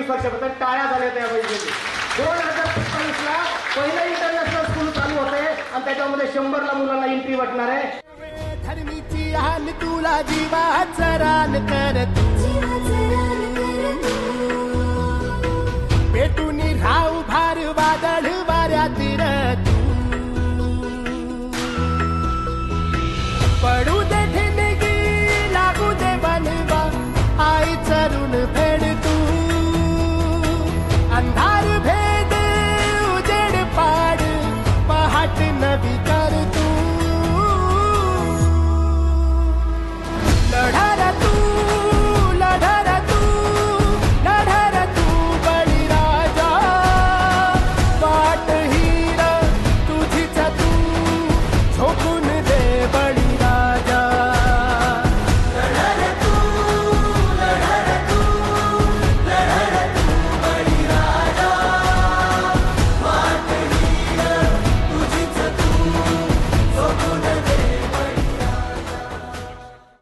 20 वर्षापासून टाळ्या झाल्या त्यावेळी 2027 ला पहिलं इंटरनॅशनल स्कूल चालू होते आणि त्याच्यामध्ये 100 ला मुलांना एंट्री वाटणार आहे. धर्मीची हाल तुला जीवाचं रान करत पेटून राहू भार वादळ वाऱ्यात